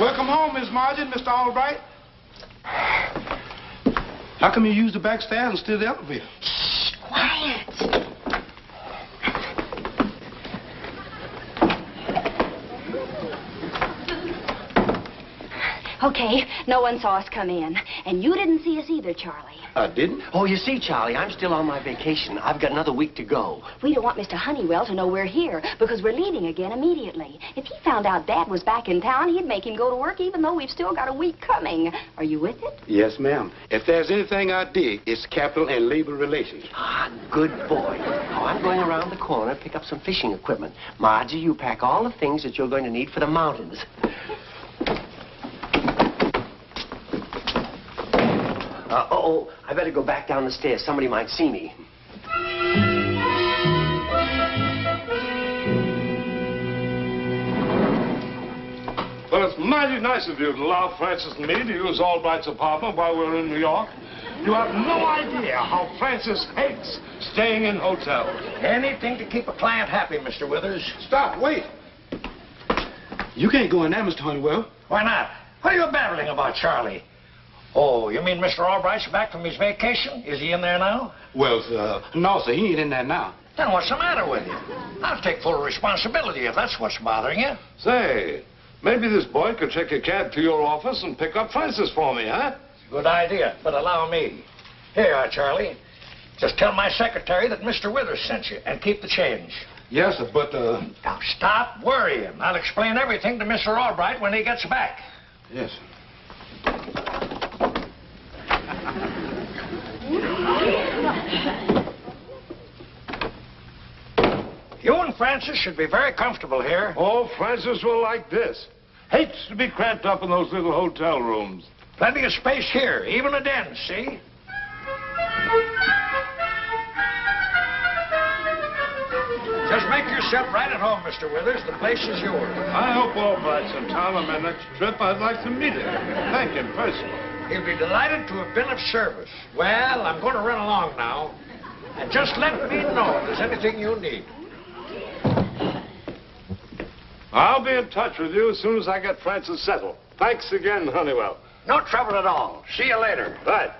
Welcome home, Miss Margie and Mr. Albright. How come you use the back stairs and steal the elevator? Shh, quiet. Okay, no one saw us come in. And you didn't see us either, Charlie. I didn't? Oh, you see, Charlie, I'm still on my vacation. I've got another week to go. We don't want Mr. Honeywell to know we're here because we're leaving again immediately. If he found out Dad was back in town, he'd make him go to work even though we've still got a week coming. Are you with it? Yes, ma'am. If there's anything I dig, it's capital and labor relations. Ah, good boy. Now, I'm going around the corner, pick up some fishing equipment. Margie, you pack all the things that you're going to need for the mountains. Uh-oh, I better go back down the stairs. Somebody might see me. Well, it's mighty nice of you to allow Francis and me to use Albright's apartment while we're in New York. You have no idea how Francis hates staying in hotels. Anything to keep a client happy, Mr. Withers. Stop, wait. You can't go in there, Mr. Honeywell. Why not? What are you babbling about, Charlie? Oh, you mean Mr. Albright's back from his vacation? Is he in there now? Well, no, sir, he ain't in there now. Then what's the matter with you? I'll take full responsibility if that's what's bothering you. Say, maybe this boy could take a cab to your office and pick up Francis for me, huh? Good idea, but allow me. Here you are, Charlie. Just tell my secretary that Mr. Withers sent you and keep the change. Yes, sir, but, Now, stop worrying. I'll explain everything to Mr. Albright when he gets back. Yes, sir. You and Francis should be very comfortable here. Oh, Francis will like this. Hates to be cramped up in those little hotel rooms. Plenty of space here, even a den, see? Just make yourself right at home, Mr. Withers. The place is yours. I hope Albright's in town on my next trip. I'd like to meet him. Thank him personally. He'll be delighted to have been of service. Well, I'm going to run along now. And just let me know if there's anything you need. I'll be in touch with you as soon as I get Francis settled. Thanks again, Honeywell. No trouble at all. See you later. Right.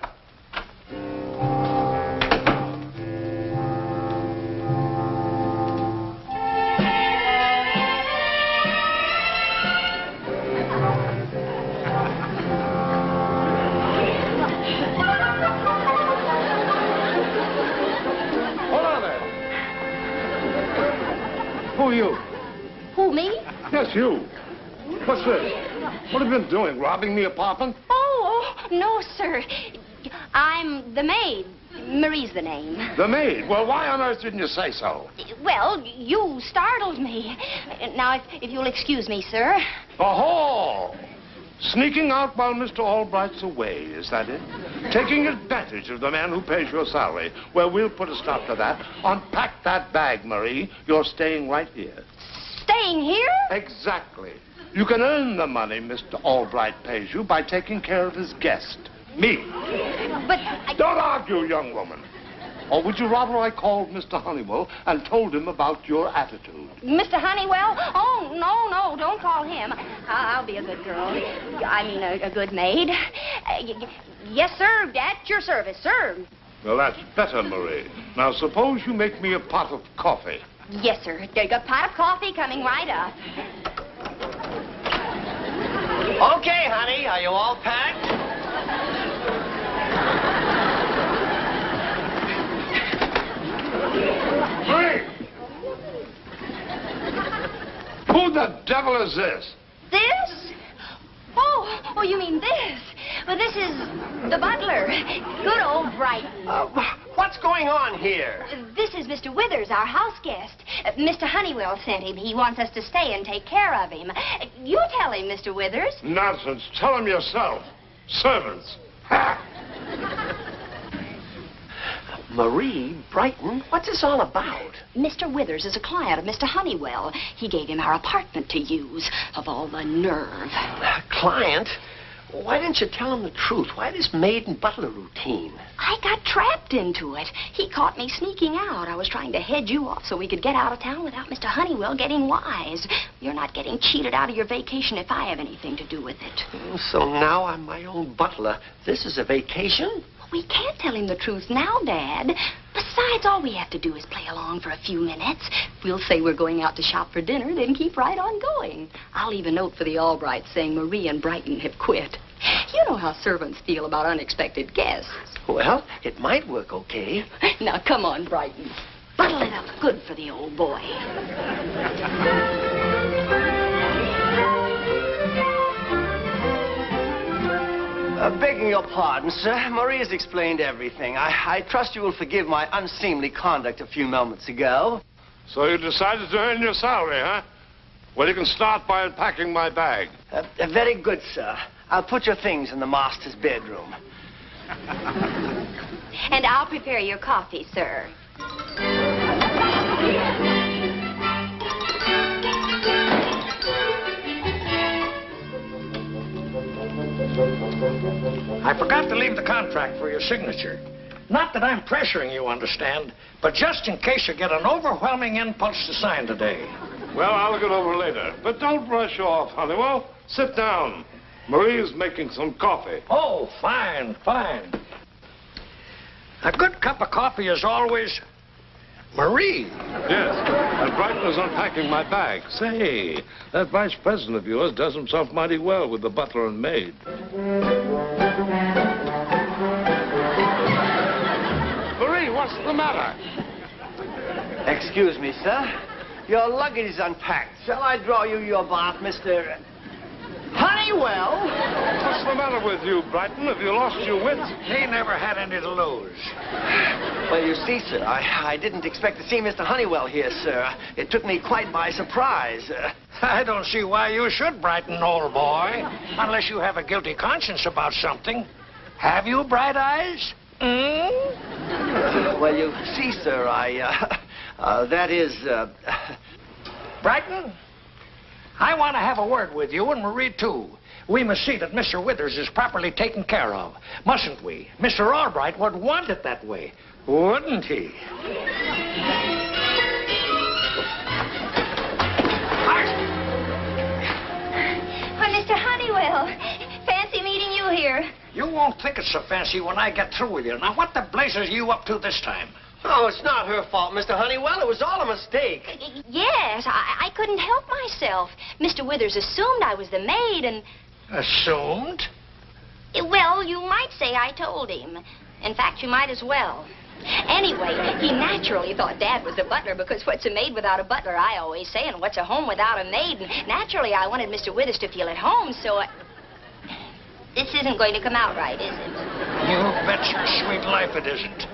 Hold on there. Who are you? Who, me? Yes, you. What's this? What have you been doing? Robbing the apartment? Oh, no, sir. I'm the maid. Marie's the name. The maid? Well, why on earth didn't you say so? Well, you startled me. Now, if you'll excuse me, sir. Oh! Sneaking out while Mr. Albright's away, is that it? Taking advantage of the man who pays your salary. Well, we'll put a stop to that. Unpack that bag, Marie. You're staying right here. Staying here? Exactly. You can earn the money Mr. Albright pays you by taking care of his guest, me. But Don't argue, young woman. Or would you rather I called Mr. Honeywell and told him about your attitude? Mr. Honeywell? Oh, no, don't call him. I'll be a good girl. I mean, a good maid. Yes, sir, at your service, sir. Well, that's better, Marie. Now, suppose you make me a pot of coffee. Yes, sir. A pot of coffee coming right up. Okay, honey, are you all packed? Marie! Who the devil is this? This? Oh, you mean this? Well, this is the butler. Good old Brighton. What's going on here? This is Mr. Withers, our house guest. Mr. Honeywell sent him. He wants us to stay and take care of him. You tell him, Mr. Withers. Nonsense. Tell him yourself. Servants. Ha! Marie, Brighton, what's this all about? Mr. Withers is a client of Mr. Honeywell. He gave him our apartment to use. Of all the nerve. Client? Why didn't you tell him the truth? Why this maid and butler routine? I got trapped into it. He caught me sneaking out. I was trying to head you off so we could get out of town without Mr. Honeywell getting wise. You're not getting cheated out of your vacation if I have anything to do with it. So now I'm my own butler. This is a vacation? We can't tell him the truth now, Dad. Besides, all we have to do is play along for a few minutes. We'll say we're going out to shop for dinner, then keep right on going. I'll leave a note for the Albrights saying Marie and Brighton have quit. You know how servants feel about unexpected guests. Well, it might work okay. Now, come on, Brighton. Buttle it up good for the old boy. Begging your pardon, sir. Marie has explained everything. I trust you will forgive my unseemly conduct a few moments ago. So you decided to earn your salary, huh? Well, you can start by unpacking my bag. Very good, sir. I'll put your things in the master's bedroom. And I'll prepare your coffee, sir. I forgot to leave the contract for your signature. Not that I'm pressuring you, understand, but just in case you get an overwhelming impulse to sign today. Well, I'll look it over later. But don't rush off, Honeywell. Sit down. Marie is making some coffee. Oh, fine, fine. A good cup of coffee is always... Marie. Yes, and Brighton is unpacking my bag. Say, that vice president of yours does himself mighty well with the butler and maid. Marie, what's the matter? Excuse me, sir. Your luggage is unpacked. Shall I draw you your bath, Mr. Honeywell? What's the matter with you, Brighton? Have you lost your wits? He never had any to lose. Well, you see, sir, I didn't expect to see Mr. Honeywell here, sir. It took me quite by surprise. I don't see why you should, Brighton, old boy, unless you have a guilty conscience about something. Have you, Bright Eyes? Well, you see, sir, that is, Brighton, I want to have a word with you and Marie, too. We must see that Mr. Withers is properly taken care of, mustn't we? Mr. Albright would want it that way, wouldn't he? Why, Mr. Honeywell, fancy meeting you here. You won't think it's so fancy when I get through with you. Now, what the blazes are you up to this time? Oh, it's not her fault, Mr. Honeywell. It was all a mistake. Yes, I couldn't help myself. Mr. Withers assumed I was the maid and... Assumed? Well, you might say I told him. In fact, you might as well. Anyway, he naturally thought Dad was the butler because what's a maid without a butler, I always say, and what's a home without a maid? And naturally, I wanted Mr. Withers to feel at home, so This isn't going to come out right, is it? You bet your sweet life it isn't.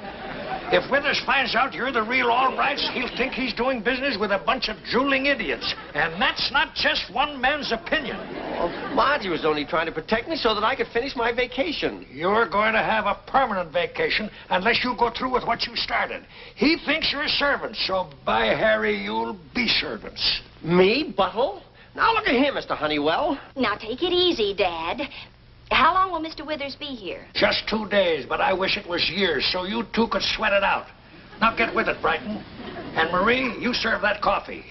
If Withers finds out you're the real Albrights, he'll think he's doing business with a bunch of drooling idiots. And that's not just one man's opinion. Well, Margie was only trying to protect me so that I could finish my vacation. You're going to have a permanent vacation unless you go through with what you started. He thinks you're servants, so by Harry, you'll be servants. Me, Buttle? Now look at here, Mr. Honeywell. Now, take it easy, Dad. How long will Mr. Withers be here? Just 2 days, but I wish it was years so you two could sweat it out. Now get with it, Brighton. And Marie, you serve that coffee.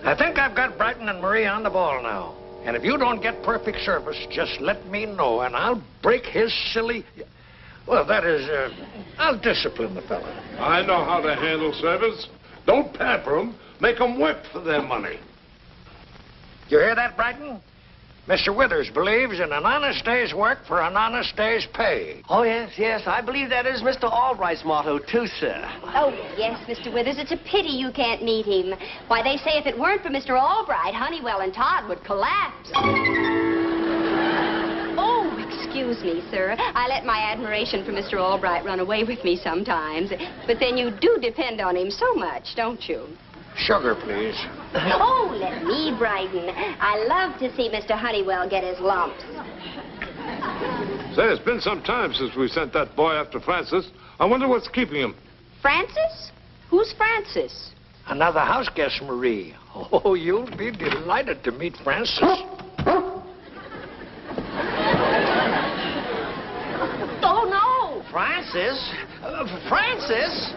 I think I've got Brighton and Marie on the ball now. And if you don't get perfect service, just let me know, and I'll break his silly... Well, that is, I'll discipline the fella. I know how to handle servants. Don't pamper them. Make them whip for their money. You hear that, Brighton? Mr. Withers believes in an honest day's work for an honest day's pay. Oh, yes, yes. I believe that is Mr. Albright's motto, too, sir. Oh, yes, Mr. Withers. It's a pity you can't meet him. Why, they say if it weren't for Mr. Albright, Honeywell and Todd would collapse. Oh, excuse me, sir. I let my admiration for Mr. Albright run away with me sometimes. But then you do depend on him so much, don't you? Sugar, please. Oh, let me brighten. I love to see Mr. Honeywell get his lumps. Say, it's been some time since we sent that boy after Francis. I wonder what's keeping him. Francis? Who's Francis? Another house guest, Marie. Oh, you'll be delighted to meet Francis. Oh, no! Francis? Francis?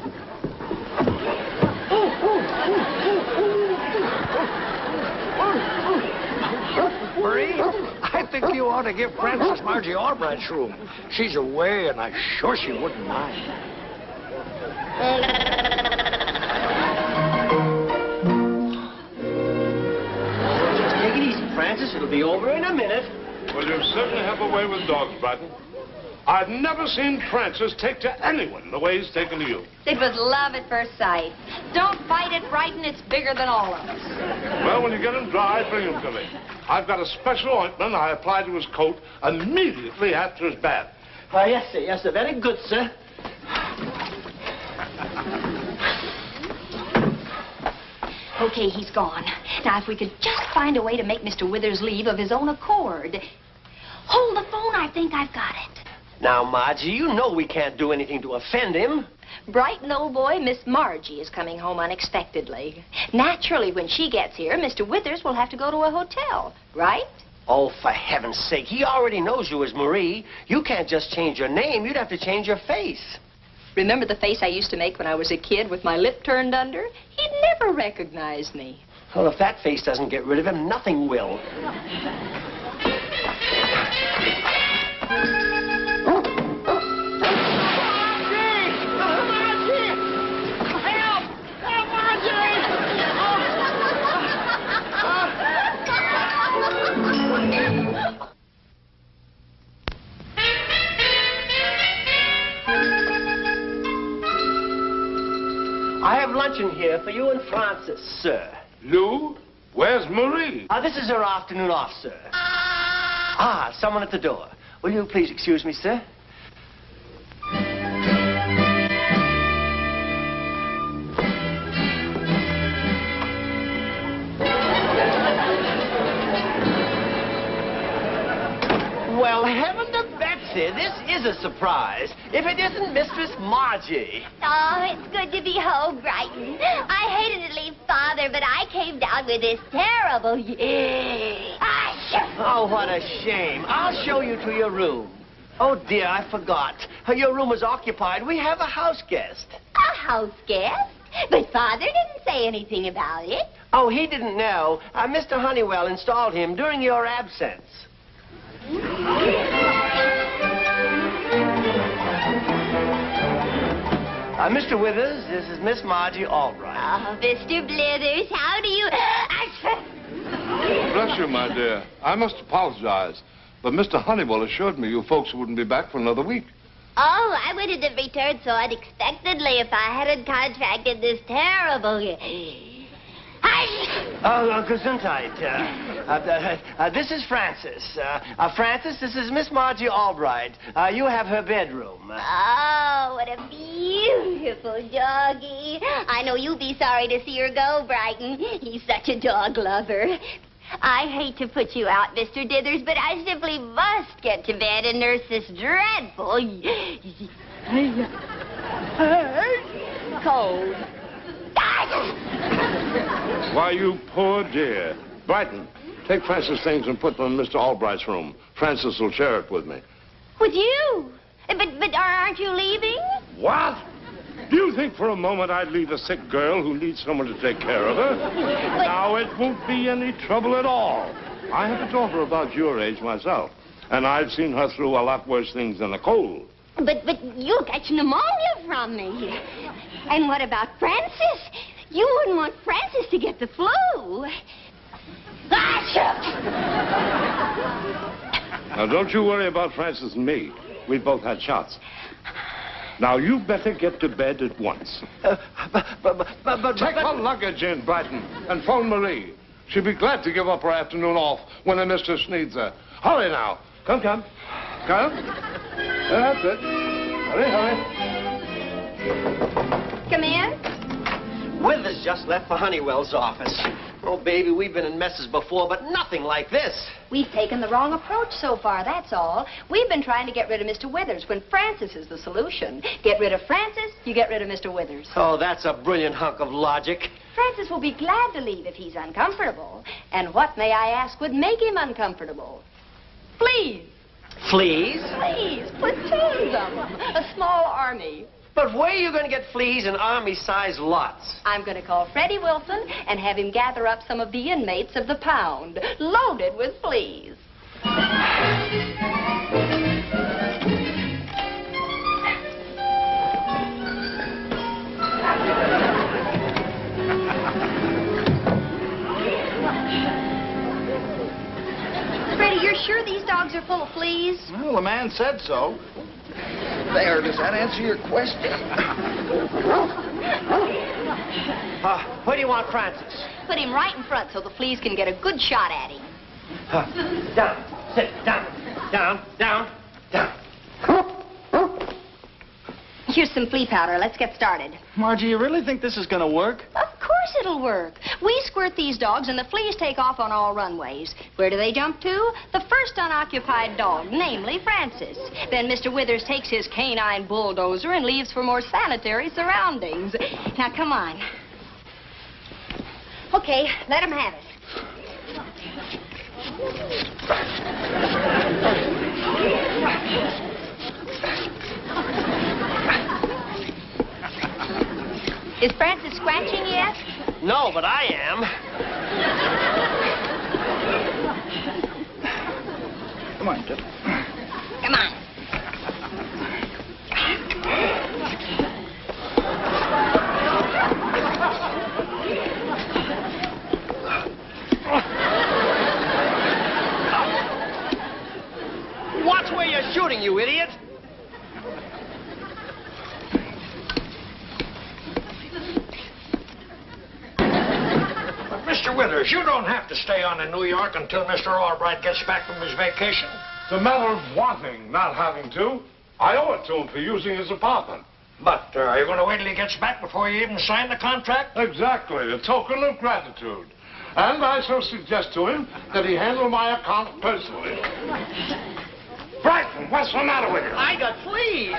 Marie, I think you ought to give Francis Margie Albright's room. She's away, and I'm sure she wouldn't mind. Just take it easy, Francis. It'll be over in a minute. Well, you certainly have a way with dogs, Brighton. I've never seen Francis take to anyone the way he's taken to you. It was love at first sight. Don't fight it, Brighton. It's bigger than all of us. Well, when you get him dry, bring him to me. I've got a special ointment I apply to his coat immediately after his bath. Yes, sir. Yes, sir. Very good, sir. Okay, he's gone. Now, if we could just find a way to make Mr. Withers leave of his own accord. Hold the phone. I think I've got it. Now, Margie, you know we can't do anything to offend him. Brighton, old boy, Miss Margie is coming home unexpectedly. Naturally, when she gets here, Mr. Withers will have to go to a hotel, right? Oh, for heaven's sake, he already knows you as Marie. You can't just change your name. You'd have to change your face. Remember the face I used to make when I was a kid with my lip turned under? He'd never recognize me. Well, if that face doesn't get rid of him, nothing will. I have luncheon here for you and Francis, sir. Lou, where's Marie? This is her afternoon off, sir. Someone at the door. Will you please excuse me, sir? Well, heaven to Betsy, this is a surprise. If it isn't Mistress Margie. Oh, it's good to be home, Brighton. I hated to leave Father, but I came down with this terrible... Oh, what a shame. I'll show you to your room. Oh, dear, I forgot. Your room is occupied. We have a house guest. A house guest? But Father didn't say anything about it. Oh, he didn't know. Mr. Honeywell installed him during your absence. Mr. Withers, this is Miss Margie Albright. Oh, Mr. Blithers, how do you... Bless you, my dear. I must apologize, but Mr. Honeywell assured me you folks wouldn't be back for another week. Oh, I wouldn't have returned so unexpectedly if I hadn't contracted this terrible... Gesundheit. This is Francis. Francis, this is Miss Margie Albright. You have her bedroom. Oh, what a beautiful doggie. I know you'll be sorry to see her go, Brighton. He's such a dog lover. I hate to put you out, Mr. Dithers, but I simply must get to bed and nurse this dreadful... cold. Why, you poor dear. Brighton, take Francis' things and put them in Mr. Albright's room. Francis will share it with me. With you? But aren't you leaving? What? Do you think for a moment I'd leave a sick girl who needs someone to take care of her? Now, it won't be any trouble at all. I have a daughter about your age myself, and I've seen her through a lot worse things than a cold. But you'll catch pneumonia from me. And what about Francis? You wouldn't want Francis to get the flu. Now, don't you worry about Francis and me. We both had shots. Now, you better get to bed at once. Take her luggage in, Brighton, and phone Marie. She'll be glad to give up her afternoon off when her mistress needs her. Hurry now. Come. Come. That's it. Hurry. Come in. Withers just left for Honeywell's office. Oh, baby, we've been in messes before, but nothing like this. We've taken the wrong approach so far, that's all. We've been trying to get rid of Mr. Withers when Francis is the solution. Get rid of Francis, you get rid of Mr. Withers. Oh, that's a brilliant hunk of logic. Francis will be glad to leave if he's uncomfortable. And what, may I ask, would make him uncomfortable? Fleas. Fleas? Fleas. Platoons of them. A small army. But where are you going to get fleas in army-sized lots? I'm going to call Freddie Wilson and have him gather up some of the inmates of the pound, loaded with fleas. Freddie, you're sure these dogs are full of fleas? Well, the man said so. There, does that answer your question? Where do you want Francis? Put him right in front so the fleas can get a good shot at him. Down. Sit. Down. Down. Here's some flea powder. Let's get started. Margie, you really think this is going to work? Of course it'll work. We squirt these dogs and the fleas take off on all runways. Where do they jump to? The first unoccupied dog, namely Francis. Then Mr. Withers takes his canine bulldozer and leaves for more sanitary surroundings. Now, come on. Okay, let him have it. Is Francis scratching yet? No, but I am. Come on, Tip. Come on. Watch where you're shooting, you idiot. Mr. Withers, you don't have to stay on in New York until Mr. Albright gets back from his vacation. It's a matter of wanting, not having to. I owe it to him for using his apartment. But are you going to wait till he gets back before you even sign the contract? Exactly, a token of gratitude. And I shall suggest to him that he handle my account personally. Brighton, what's the matter with you? I got fleas.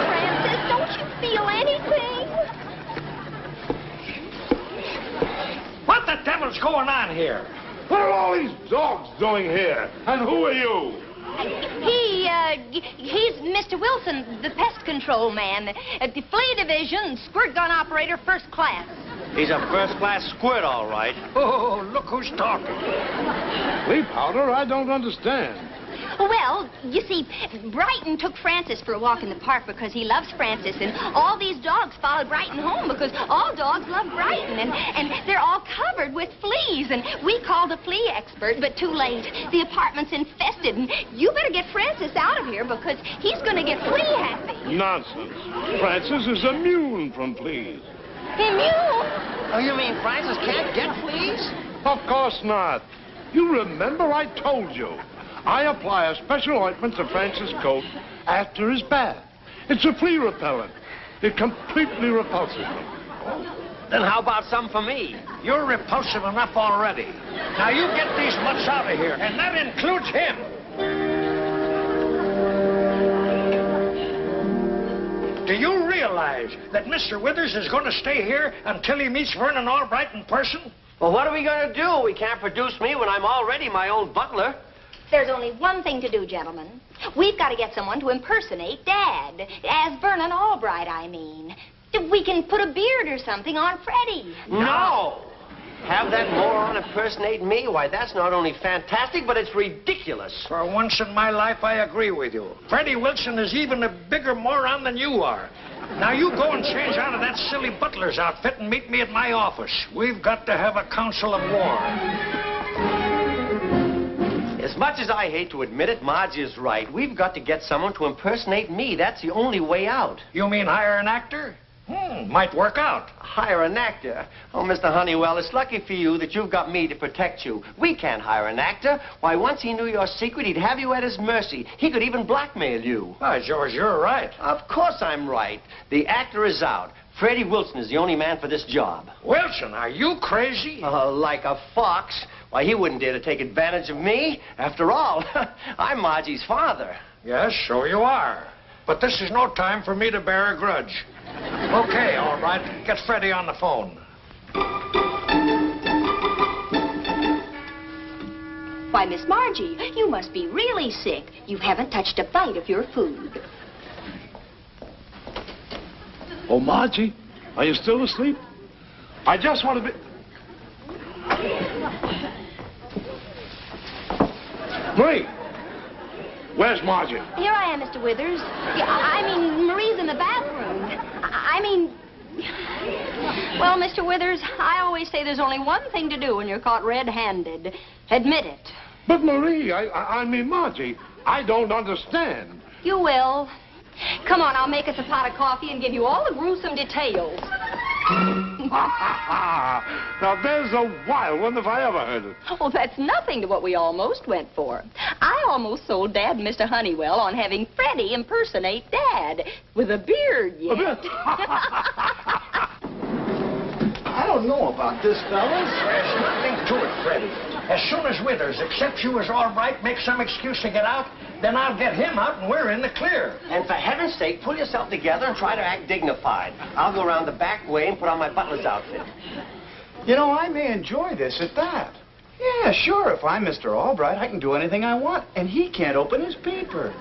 Francis, don't you feel anything? What the devil's going on here? What are all these dogs doing here? And who are you? He's Mr. Wilson, the pest control man. The flea division, squirt gun operator, first class. He's a first-class squirt, all right. Oh, look who's talking. Flea powder? I don't understand. Well, you see, Brighton took Francis for a walk in the park because he loves Francis, and all these dogs followed Brighton home because all dogs love Brighton, and they're all covered with fleas, and we called a flea expert, but too late. The apartment's infested, and you better get Francis out of here because he's going to get flea happy. Nonsense. Francis is immune from fleas. Immune? Oh, you mean Francis can't get fleas? Of course not. You remember I told you. I apply a special ointment to Francis' coat after his bath. It's a flea repellent. It completely repulses them. Then how about some for me? You're repulsive enough already. Now you get these mutts out of here, and that includes him. Do you realize that Mr. Withers is going to stay here until he meets Vernon Albright in person? Well, what are we going to do? We can't produce me when I'm already my own butler. There's only one thing to do, gentlemen. We've got to get someone to impersonate Dad. As Vernon Albright, I mean. We can put a beard or something on Freddie. No! Have that moron impersonate me? Why, that's not only fantastic, but it's ridiculous. For once in my life, I agree with you. Freddie Wilson is even a bigger moron than you are. Now, you go and change out of that silly butler's outfit and meet me at my office. We've got to have a council of war. As much as I hate to admit it, Margie is right. We've got to get someone to impersonate me. That's the only way out. You mean hire an actor? Might work out. Hire an actor? Oh, Mr. Honeywell, it's lucky for you that you've got me to protect you. We can't hire an actor. Why, once he knew your secret, he'd have you at his mercy. He could even blackmail you. Why, George, you're right. Of course I'm right. The actor is out. Freddie Wilson is the only man for this job. Wilson, are you crazy? Like a fox. Why, he wouldn't dare to take advantage of me. After all, I'm Margie's father. Yes, so you are. But this is no time for me to bear a grudge. Okay, all right. Get Freddie on the phone. Why, Miss Margie, you must be really sick. You haven't touched a bite of your food. Oh, Margie, are you still asleep? I just want to be... Marie, where's Margie? Here I am, Mr. Withers. Marie's in the bathroom. Well, Mr. Withers, I always say there's only one thing to do when you're caught red-handed. Admit it. But, Marie, Margie, I don't understand. You will. Come on, I'll make us a pot of coffee and give you all the gruesome details. Now, there's a wild one if I ever heard it. Oh, that's nothing to what we almost went for. I almost sold Dad and Mr. Honeywell on having Freddie impersonate Dad with a beard yet. I don't know about this, fellas. There's nothing to it, Freddie. As soon as Withers accepts you as all right, make some excuse to get out, then I'll get him out and we're in the clear. And for heaven's sake, pull yourself together and try to act dignified. I'll go around the back way and put on my butler's outfit. You know, I may enjoy this at that. Yeah, sure, if I'm Mr. Albright, I can do anything I want, and he can't open his paper.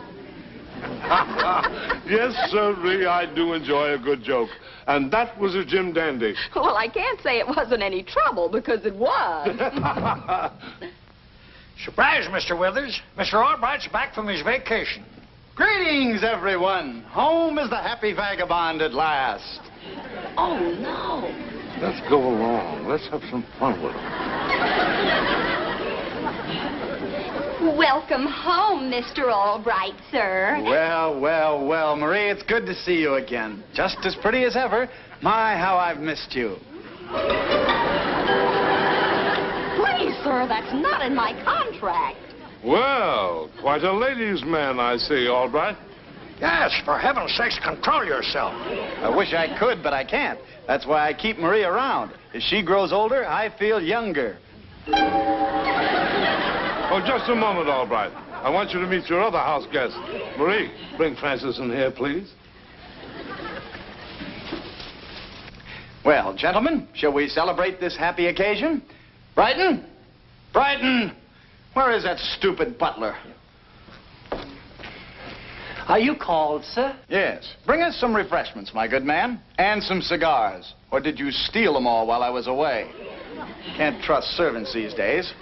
Yes, sirree, I do enjoy a good joke. And that was a Jim Dandy. Well, I can't say it wasn't any trouble, because it was. Surprise, Mr. Withers. Mr. Albright's back from his vacation. Greetings, everyone. Home is the happy vagabond at last. Oh, no. Let's go along. Let's have some fun with him. Welcome home, Mr. Albright, sir. Well, Marie, it's good to see you again. Just as pretty as ever. My, how I've missed you. Please, sir, that's not in my contract. Well, quite a ladies' man, I see, Albright. Yes, for heaven's sakes, control yourself. I wish I could, but I can't. That's why I keep Marie around. As she grows older, I feel younger. Oh, just a moment, Albright. I want you to meet your other house guest. Marie, bring Francis in here, please. Well, gentlemen, shall we celebrate this happy occasion? Brighton? Brighton! Where is that stupid butler? Are you called, sir? Yes. Bring us some refreshments, my good man. And some cigars. Or did you steal them all while I was away? Can't trust servants these days.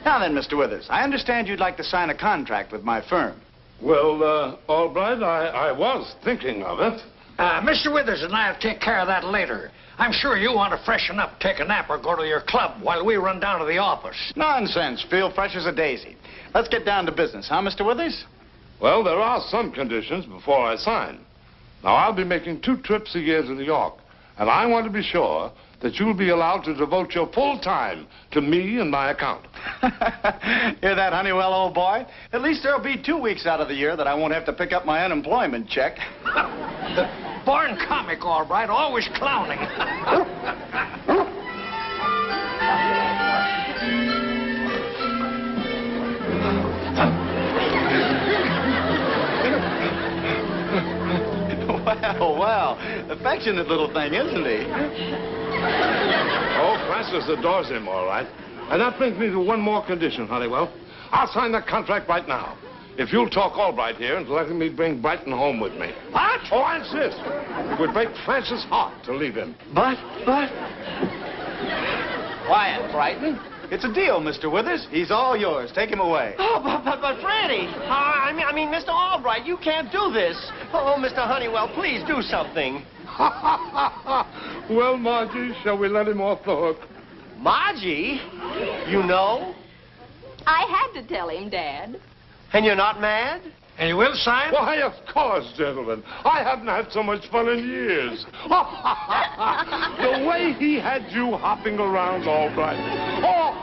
Now then, Mr. Withers, I understand you'd like to sign a contract with my firm. Well, Albright, I was thinking of it. Mr. Withers and I'll take care of that later. I'm sure you want to freshen up, take a nap, or go to your club while we run down to the office. Nonsense. Feel fresh as a daisy. Let's get down to business, huh, Mr. Withers? Well, there are some conditions before I sign. Now, I'll be making 2 trips a year to New York, and I want to be sure that you'll be allowed to devote your full time to me and my account. Hear that, Honeywell, old boy? At least there'll be 2 weeks out of the year that I won't have to pick up my unemployment check. Born comic, Albright, always clowning. Well, affectionate little thing, isn't he? Oh, Francis adores him, all right. And that brings me to one more condition, Honeywell. I'll sign that contract right now. If you'll talk Albright here into letting me bring Brighton home with me. What? Oh, I insist. It would break Francis' heart to leave him. But... Quiet, Brighton. It's a deal, Mr. Withers. He's all yours. Take him away. Oh, but Freddie. I mean, Mr. Albright, you can't do this. Oh, Mr. Honeywell, please do something. Well, Margie, shall we let him off the hook? Margie? You know? I had to tell him, Dad. And you're not mad? And you will sign? Why, of course, gentlemen. I haven't had so much fun in years. The way he had you hopping around, Albright. Oh!